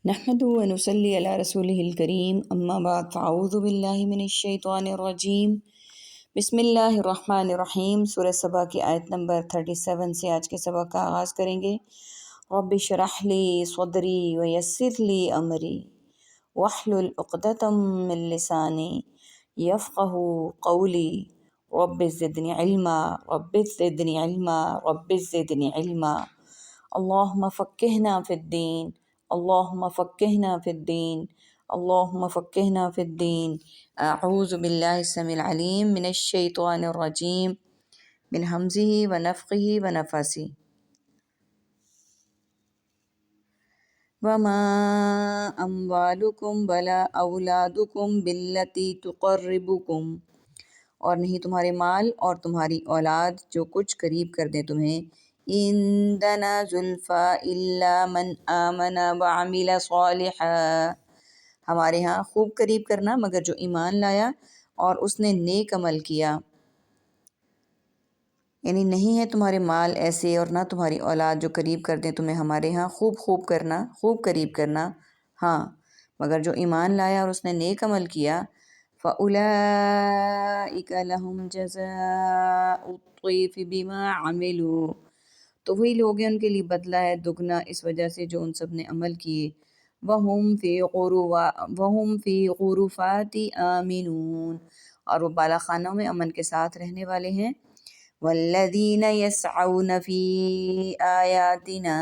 نحمده ونصلي علی رسوله الکریم اما بعد فاعوذ باللہ من الشیطان الرجیم بسم اللہ الرحمن الرحیم۔ سورہ سبا کی آیت نمبر 37 سے آج کے سبق کا آغاز کریں گے۔ رب اشرح لی صدری ویسر لی امری واحلل عقدۃ من لسانی یفقهوا قولی رب زدنی علما رب زدنی علما رب زدنی علما اللہم فقہنا فی الدین اللہم فقہنا فی الدین اللہم فقہنا فی الدین۔ اعوذ باللہ السمیع العلیم من الشیطان الرجیم من ہمزہ ونفخہ ونفثہ۔ وما اموالکم ولا اولادکم باللتی تقربکم، اور نہیں تمہارے مال اور تمہاری اولاد جو کچھ قریب کر دیں تمہیں، عندنا زلفیٰ الا من آمن وعمل صالحا، ہمارے ہاں خوب قریب کرنا مگر جو ایمان لایا اور اس نے نیک عمل کیا۔ یعنی نہیں ہے تمہارے مال ایسے اور نہ تمہاری اولاد جو قریب کر دیں تمہیں ہمارے ہاں خوب کرنا، خوب قریب کرنا، ہاں مگر جو ایمان لایا اور اس نے نیک عمل کیا، فَأُولَئِكَ لَهُمْ جَزَاءُ الضِّعْفِ بِمَا عَمِلُوا، تو وہی لوگ ہیں ان کے لیے بدلہ ہے دگنا اس وجہ سے جو ان سب نے عمل کیے۔ وَهُمْ فِي غُرُفَاتِ آمِنُونَ، اور وہ بالا خانوں میں امن کے ساتھ رہنے والے ہیں۔ وَالَّذِينَ يَسْعَوْنَ فِي آيَاتِنَا،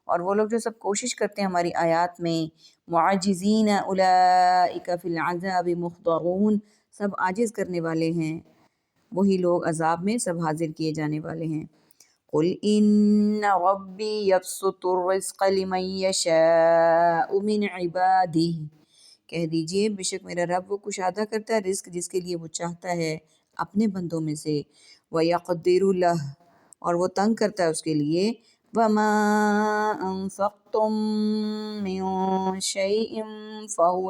اور وہ لوگ جو سب کوشش کرتے ہیں ہماری آیات میں، معجزین اولئک فی العذاب محضرون، سب عاجز کرنے والے ہیں، وہی لوگ عذاب میں سب حاضر کیے جانے والے ہیں۔ قُلْ إِنَّ رَبِّي يَبْسُطُ الرِّزْقَ لِمَن يَشَاءُ مِنْ عِبَادِهِ، کہہ دیجئے بے شک میرا رب وہ کشادہ کرتا ہے رزق جس کے لیے وہ چاہتا ہے اپنے بندوں میں سے، وَيَقْدِرُ لَهُ، اور وہ تنگ کرتا ہے اس کے لیے، وَمَا أَنفَقْتُم مِّن شَيْءٍ فَهُوَ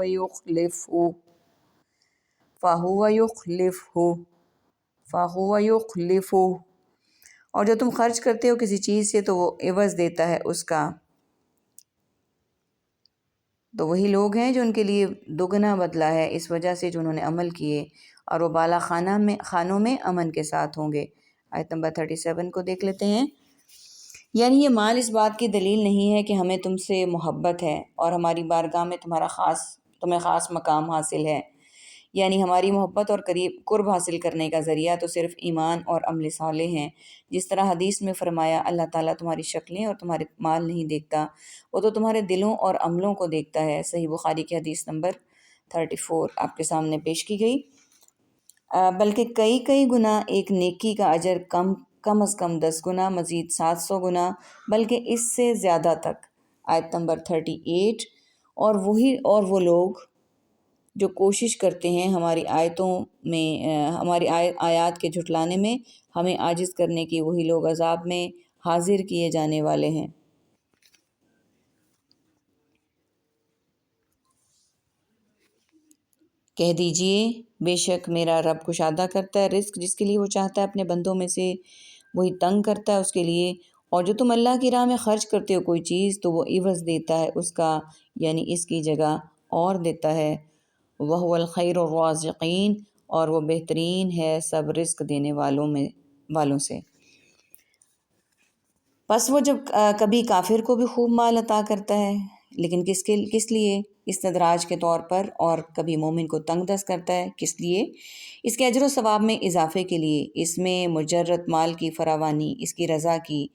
يُخْلِفُهُ، اور جو تم خرچ کرتے ہو کسی چیز سے تو وہ عوض دیتا ہے اس کا۔ تو وہی لوگ ہیں جو ان کے لیے دگنا بدلہ ہے اس وجہ سے جو انہوں نے عمل کیے، اور وہ بالا خانوں میں امن کے ساتھ ہوں گے۔ آیت نمبر 37 کو دیکھ لیتے ہیں۔ یعنی یہ مال اس بات کی دلیل نہیں ہے کہ ہمیں تم سے محبت ہے اور ہماری بارگاہ میں تمہیں خاص مقام حاصل ہے، یعنی ہماری محبت اور قرب حاصل کرنے کا ذریعہ تو صرف ایمان اور عمل صالح ہیں۔ جس طرح حدیث میں فرمایا اللہ تعالیٰ تمہاری شکلیں اور تمہارے مال نہیں دیکھتا، وہ تو تمہارے دلوں اور عملوں کو دیکھتا ہے۔ صحیح بخاری کی حدیث نمبر 34 آپ کے سامنے پیش کی گئی۔ بلکہ کئی گنا ایک نیکی کا اجر کم از کم 10 گنا، مزید 700 گنا، بلکہ اس سے زیادہ تک۔ آیت نمبر 38۔ اور وہ لوگ جو کوشش کرتے ہیں ہماری آیتوں میں، ہماری آیات کے جھٹلانے میں، ہمیں عاجز کرنے کی، وہی لوگ عذاب میں حاضر کیے جانے والے ہیں۔ کہہ دیجئے بے شک میرا رب کشادہ کرتا ہے رزق جس کے لیے وہ چاہتا ہے اپنے بندوں میں سے، وہی تنگ کرتا ہے اس کے لیے، اور جو تم اللہ کی راہ میں خرچ کرتے ہو کوئی چیز تو وہ عوض دیتا ہے اس کا، یعنی اس کی جگہ اور دیتا ہے۔ وَهُوَ الْخَيْرُ الرَّازِقِينَ، اور وہ بہترین ہے سب رزق دینے والوں سے۔ پس وہ جب کبھی کافر کو بھی خوب مال عطا کرتا ہے، لیکن کس لیے؟ استدراج کے طور پر، اور کبھی مومن کو تنگ دست کرتا ہے، کس لیے؟ اس کے اجر و ثواب میں اضافے کے لیے۔ اس میں مجرد مال کی فراوانی، اس کی رضا کی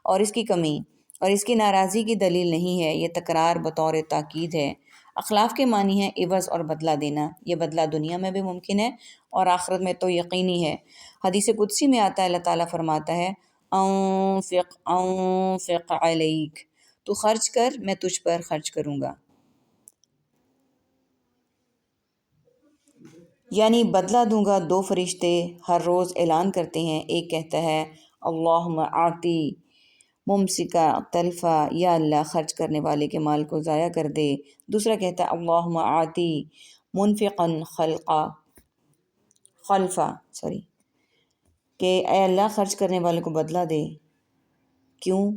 اور اس کی کمی اور اس کی ناراضی کی دلیل نہیں ہے، یہ تکرار بطور تاکید ہے۔ اخلاف کے معنی ہے عوض اور بدلہ دینا، یہ بدلہ دنیا میں بھی ممکن ہے اور آخرت میں تو یقینی ہے۔ حدیث قدسی میں آتا ہے، اللہ تعالیٰ فرماتا ہے انفق علیک، تو خرچ کر میں تجھ پر خرچ کروں گا، یعنی بدلہ دوں گا۔ دو فرشتے ہر روز اعلان کرتے ہیں، ایک کہتا ہے اللہم آتی ممسکا تلفا، یا اللہ خرچ کرنے والے کے مال کو ضائع کر دے۔ دوسرا کہتا ہے اللہم آتی منفقا خلفا، کہ اے اللہ خرچ کرنے والے کو بدلہ دے۔ کیوں؟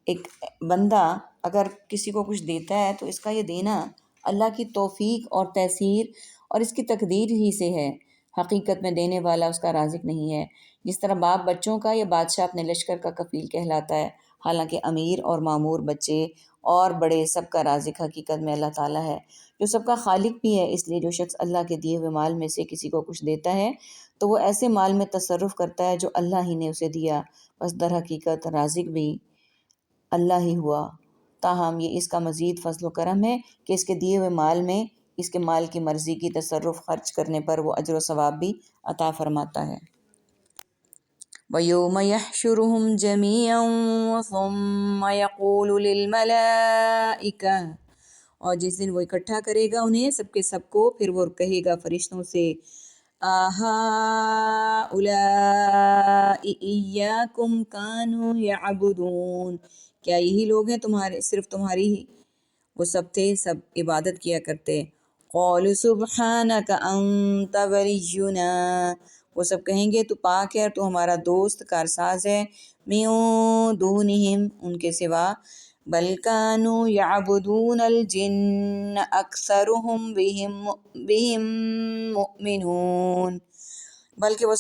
ایک بندہ اگر کسی کو کچھ دیتا ہے تو اس کا یہ دینا اللہ کی توفیق اور تیسیر اور اس کی تقدیر ہی سے ہے، حقیقت میں دینے والا اس کا رازق نہیں ہے۔ جس طرح باپ بچوں کا یا بادشاہ اپنے لشکر کا کفیل کہلاتا ہے، حالانکہ امیر اور مامور، بچے اور بڑے، سب کا رازق حقیقت میں اللہ تعالیٰ ہے، جو سب کا خالق بھی ہے۔ اس لیے جو شخص اللہ کے دیے ہوئے مال میں سے کسی کو کچھ دیتا ہے تو وہ ایسے مال میں تصرف کرتا ہے جو اللہ ہی نے اسے دیا، بس در حقیقت رازق بھی اللہ ہی ہوا۔ تاہم یہ اس کا مزید فضل و کرم ہے کہ اس کے دیے ہوئے مال میں اس کے مال کی مرضی کی تصرف خرچ کرنے پر وہ اجر و ثواب بھی عطا فرماتا ہے۔ وَيَوْمَ يَحْشُرُهُمْ جَمِيعًا ثُمَّ يَقُولُ لِلْمَلَائِكَةِ، اور جس دن وہ اکٹھا کرے گا انہیں سب کے سب کو، پھر وہ کہے گا فرشتوں سے، أَهَٰؤُلَاءِ إِيَّاكُمْ كَانُوا يَعْبُدُونَ، کیا یہی لوگ ہیں صرف تمہاری ہی وہ سب تھے، سب عبادت کیا کرتے؟ قَالُوا سُبْحَانَكَ أَنْتَ وَلِيُّنَا، وہ سب کہیں گے تو پاک ہے، تو ہمارا دوست کارساز ہے، مِن دُونِهِمْ، ان کے سوا، بَلْ كَانُوا يَعْبُدُونَ الْجِنَّ أَكْثَرُهُمْ بِهِمْ مُؤْمِنُونَ، بلکہ وہ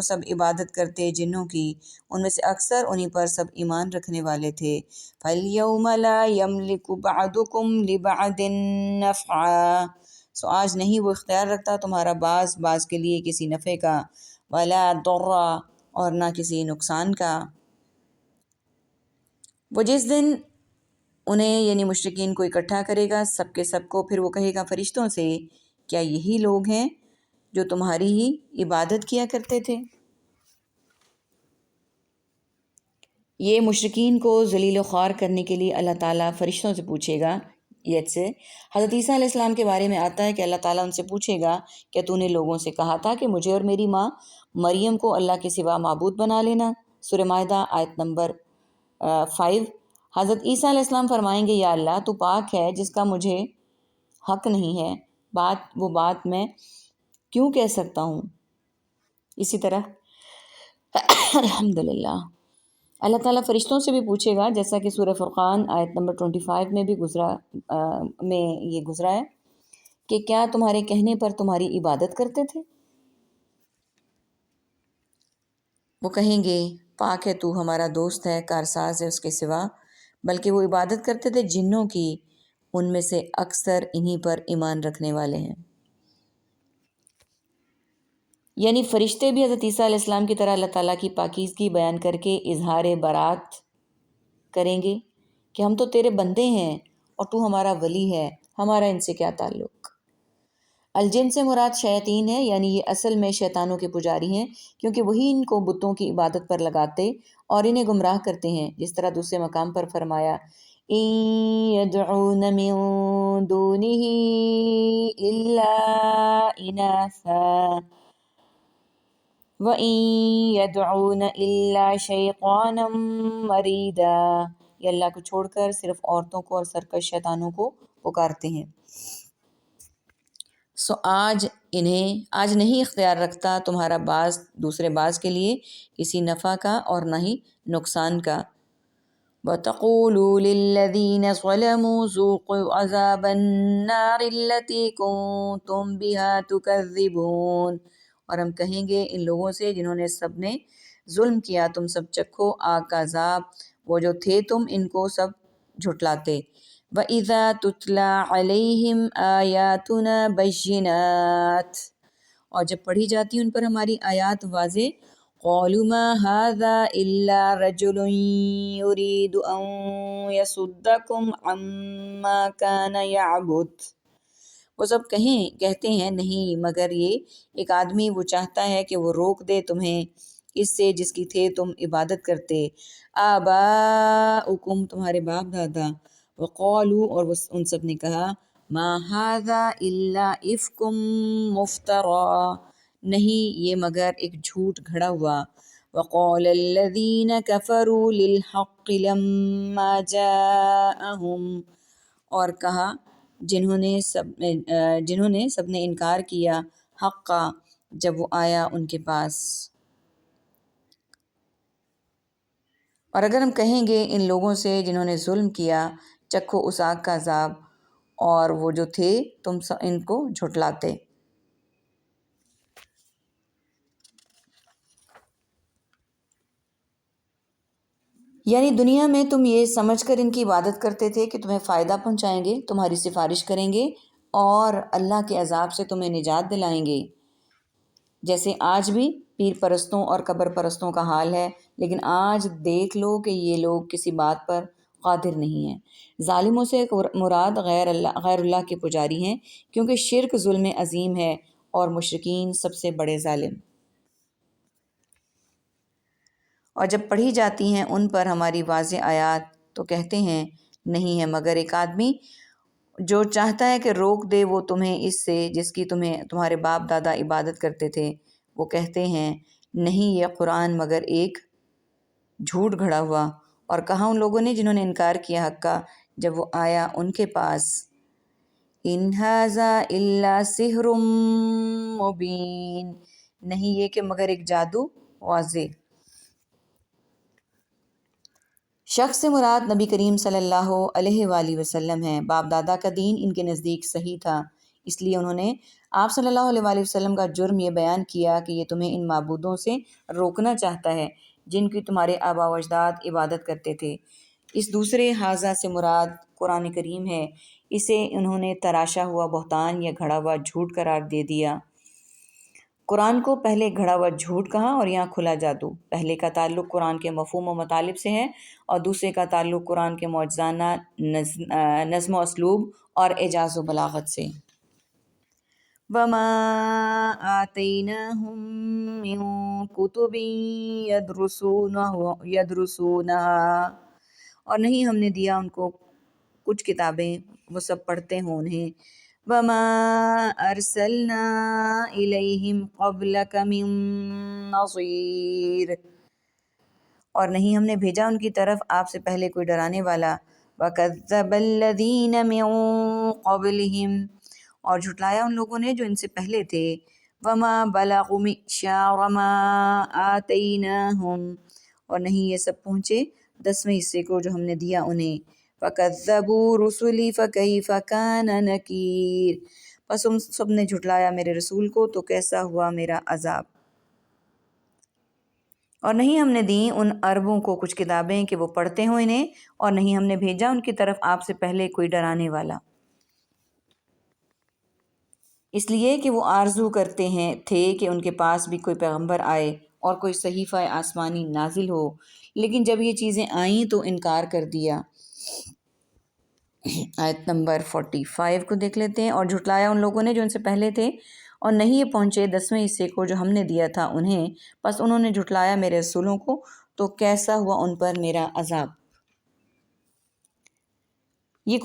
سب عبادت کرتے جنوں کی، ان میں سے اکثر انہی پر سب ایمان رکھنے والے تھے۔ فَالْيَوْمَ لَا يَمْلِكُ بَعْضُكُمْ لِبَعْضٍ نَفْعًا، سو آج نہیں وہ اختیار رکھتا تمہارا بعض کے لیے کسی نفع کا، وَلَا ضَرًّا، اور نہ کسی نقصان کا۔ وہ جس دن انہیں یعنی مشرکین کو اکٹھا کرے گا سب کے سب کو، پھر وہ کہے گا فرشتوں سے، کیا یہی لوگ ہیں جو تمہاری ہی عبادت کیا کرتے تھے؟ یہ مشرکین کو ذلیل و خوار کرنے کے لیے اللہ تعالیٰ فرشتوں سے پوچھے گا۔ یہ سے حضرت عیسیٰ علیہ السلام کے بارے میں آتا ہے کہ اللہ تعالیٰ ان سے پوچھے گا، کیا تو نے لوگوں سے کہا تھا کہ مجھے اور میری ماں مریم کو اللہ کے سوا معبود بنا لینا؟ سورہ مائدہ آیت نمبر 5۔ حضرت عیسیٰ علیہ السلام فرمائیں گے، یا اللہ تو پاک ہے، جس کا مجھے حق نہیں ہے، وہ بات میں کیوں کہہ سکتا ہوں؟ اسی طرح الحمدللہ اللہ تعالیٰ فرشتوں سے بھی پوچھے گا، جیسا کہ سورہ فرقان آیت نمبر 25 میں بھی یہ گزرا ہے کہ کیا تمہارے کہنے پر تمہاری عبادت کرتے تھے؟ وہ کہیں گے، پاک ہے تو ہمارا دوست ہے، کارساز ہے اس کے سوا، بلکہ وہ عبادت کرتے تھے جنوں کی، ان میں سے اکثر انہی پر ایمان رکھنے والے ہیں۔ یعنی فرشتے بھی حضرت عیسیٰ علیہ السلام کی طرح اللہ تعالیٰ کی پاکیزگی بیان کر کے اظہار برات کریں گے کہ ہم تو تیرے بندے ہیں اور تو ہمارا ولی ہے، ہمارا ان سے کیا تعلق۔ الجن سے مراد شیاطین ہے، یعنی یہ اصل میں شیطانوں کے پجاری ہیں، کیونکہ وہی ان کو بتوں کی عبادت پر لگاتے اور انہیں گمراہ کرتے ہیں، جس طرح دوسرے مقام پر فرمایا، إِن يَدْعُونَ مِن دُونِهِ إِلَّا إِنَاثًا وَإِن يَدْعُونَ إِلَّا شَيْطَانًا مَرِيدًا، یہ اللہ کو چھوڑ کر صرف عورتوں کو اور سرکش شیطانوں کو پکارتے ہیں۔ سو آج نہیں اختیار رکھتا تمہارا بعض دوسرے بعض کے لیے کسی نفع کا اور نہ ہی نقصان کا۔ وَتَقُولُوا لِلَّذِينَ ظَلَمُوا ذُوقُوا عَذَابَ النَّارِ الَّتِي كُنتُم بِهَا تُكَذِّبُونَ، اور ہم کہیں گے ان لوگوں سے جنہوں نے سب نے ظلم کیا، تم سب چکھو آگ کا عذاب، وہ جو تھے تم ان کو سب جھٹلاتے۔ وَإِذَا تُتْلَى عَلَيْهِمْ آيَاتُنَا بَيِّنَاتٍ، اور جب پڑھی جاتی ان پر ہماری آیات واضح، قَالُوا مَا هَذَا إِلَّا رَجُلٌ يُرِيدُ أَن يَصُدَّكُمْ عَمَّا كَانَ يَعْبُدُ، وہ سب کہتے ہیں نہیں مگر یہ ایک آدمی، وہ چاہتا ہے کہ وہ روک دے تمہیں اس سے جس کی تھے تم عبادت کرتے، آباؤکم، تمہارے باپ دادا، وقالوا، اور ان سب نے کہا، ما ھذا الا افک مفترا، نہیں یہ مگر ایک جھوٹ گھڑا ہوا، وقال الذین کفروا للحق لما جاءہم، اور کہا جنہوں نے سب نے انکار کیا حق کا جب وہ آیا ان کے پاس۔ اور اگر ہم کہیں گے ان لوگوں سے جنہوں نے ظلم کیا چکھو اس آگ کا عذاب، اور وہ جو تھے تم ان کو جھٹلاتے۔ یعنی دنیا میں تم یہ سمجھ کر ان کی عبادت کرتے تھے کہ تمہیں فائدہ پہنچائیں گے، تمہاری سفارش کریں گے اور اللہ کے عذاب سے تمہیں نجات دلائیں گے، جیسے آج بھی پیر پرستوں اور قبر پرستوں کا حال ہے۔ لیکن آج دیکھ لو کہ یہ لوگ کسی بات پر قادر نہیں ہیں۔ ظالموں سے مراد غیر اللہ کے پجاری ہیں، کیونکہ شرک ظلم عظیم ہے اور مشرکین سب سے بڑے ظالم۔ اور جب پڑھی جاتی ہیں ان پر ہماری واضح آیات تو کہتے ہیں نہیں ہے مگر ایک آدمی جو چاہتا ہے کہ روک دے وہ تمہیں اس سے جس کی تمہارے باپ دادا عبادت کرتے تھے۔ وہ کہتے ہیں نہیں یہ قرآن مگر ایک جھوٹ گھڑا ہوا۔ اور کہا ان لوگوں نے جنہوں نے انکار کیا حق کا جب وہ آیا ان کے پاس، ان ھذا الا سحر مبین، نہیں یہ کہ مگر ایک جادو واضح۔ شخص سے مراد نبی کریم صلی اللہ علیہ وآلہ وسلم ہے۔ باپ دادا کا دین ان کے نزدیک صحیح تھا، اس لیے انہوں نے آپ صلی اللہ علیہ وآلہ وسلم کا جرم یہ بیان کیا کہ یہ تمہیں ان معبودوں سے روکنا چاہتا ہے جن کی تمہارے آبا و اجداد عبادت کرتے تھے۔ اس دوسرے ھذا سے مراد قرآن کریم ہے، اسے انہوں نے تراشا ہوا بہتان یا گھڑا ہوا جھوٹ قرار دے دیا۔ قرآن کو پہلے گھڑا ہوا جھوٹ کہا اور یہاں کھلا جادو۔ پہلے کا تعلق قرآن کے مفہوم و مطالب سے ہے اور دوسرے کا تعلق قرآن کے معجزانہ نظم و اسلوب اور اعجاز و بلاغت سے۔ وَمَا آتَيْنَاهُم مِّن كُتُبٍ يَدْرُسُونَهَا، اور نہیں ہم نے دیا ان کو کچھ کتابیں وہ سب پڑھتے ہوں انہیں۔ وَمَا أَرْسَلْنَا إِلَيْهِمْ قَبْلَكَ مِن نَّظِيرٍ، اور نہیں ہم نے بھیجا ان کی طرف آپ سے پہلے کوئی ڈرانے والا۔ وَكَذَّبَ الَّذِينَ مِن قَبْلِهِمْ، اور جھٹلایا ان لوگوں نے جو ان سے پہلے تھے۔ وَمَا بَلَغُوا مِعْشَارَ مَا آتَيْنَاهُمْ، اور نہیں یہ سب پہنچے 10ویں حصے کو جو ہم نے دیا انہیں۔ فَكَذَّبُوا رُسُلِي فَكَيْفَ كَانَ نَكِيرِ، پس ان سب نے جھٹلایا میرے رسول کو تو کیسا ہوا میرا عذاب۔ اور نہیں ہم نے دیں ان عربوں کو کچھ کتابیں کہ وہ پڑھتے ہوں انہیں، اور نہیں ہم نے بھیجا ان کی طرف آپ سے پہلے کوئی ڈرانے والا، اس لیے کہ وہ آرزو کرتے تھے کہ ان کے پاس بھی کوئی پیغمبر آئے اور کوئی صحیفہ آسمانی نازل ہو، لیکن جب یہ چیزیں آئیں تو انکار کر دیا۔ آیت نمبر 45 کو دیکھ لیتے ہیں۔ اور جھٹلایا ان لوگوں نے جو ان سے پہلے تھے، اور نہیں یہ پہنچے 10ویں حصے کو جو ہم نے دیا تھا انہیں، پس انہوں نے جھٹلایا میرے رسولوں کو تو کیسا ہوا ان پر میرا عذاب۔ یہ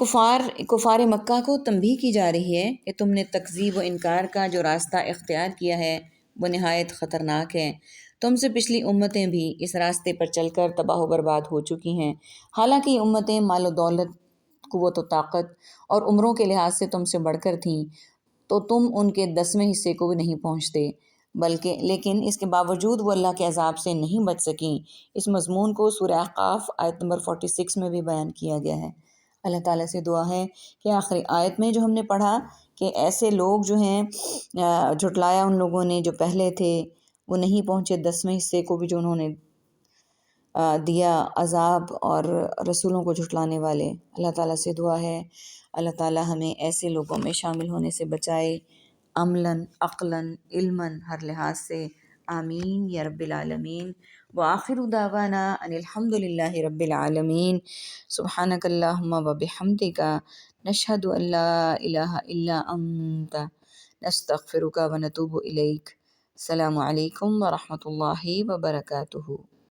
کفار مکہ کو تنبیہ کی جا رہی ہے کہ تم نے تکذیب و انکار کا جو راستہ اختیار کیا ہے وہ نہایت خطرناک ہے۔ تم سے پچھلی امتیں بھی اس راستے پر چل کر تباہ و برباد ہو چکی ہیں، حالانکہ یہ امتیں مال و دولت، قوت و طاقت اور عمروں کے لحاظ سے تم سے بڑھ کر تھیں، تو تم ان کے 10ویں حصے کو بھی نہیں پہنچتے، لیکن اس کے باوجود وہ اللہ کے عذاب سے نہیں بچ سکیں۔ اس مضمون کو سورہ احقاف آیت نمبر 46 میں بھی بیان کیا گیا ہے۔ اللہ تعالیٰ سے دعا ہے کہ آخری آیت میں جو ہم نے پڑھا کہ ایسے لوگ جو ہیں جھٹلایا ان لوگوں نے جو پہلے تھے، وہ نہیں پہنچے 10ویں حصے کو بھی جو انہوں نے دیا عذاب، اور رسولوں کو جھٹلانے والے۔ اللہ تعالیٰ سے دعا ہے اللہ تعالیٰ ہمیں ایسے لوگوں میں شامل ہونے سے بچائے، عملاً، عقلاً، علماً، ہر لحاظ سے۔ آمین یا رب العالمین۔ وآخر دعوانا ان الحمد للہ رب العالمین۔ سبحانک اللہم وبحمدک، نشہد ان لا الہ الا انت، نستغفرک ونتوب الیک۔ السلام علیکم ورحمۃ اللہ وبرکاتہ۔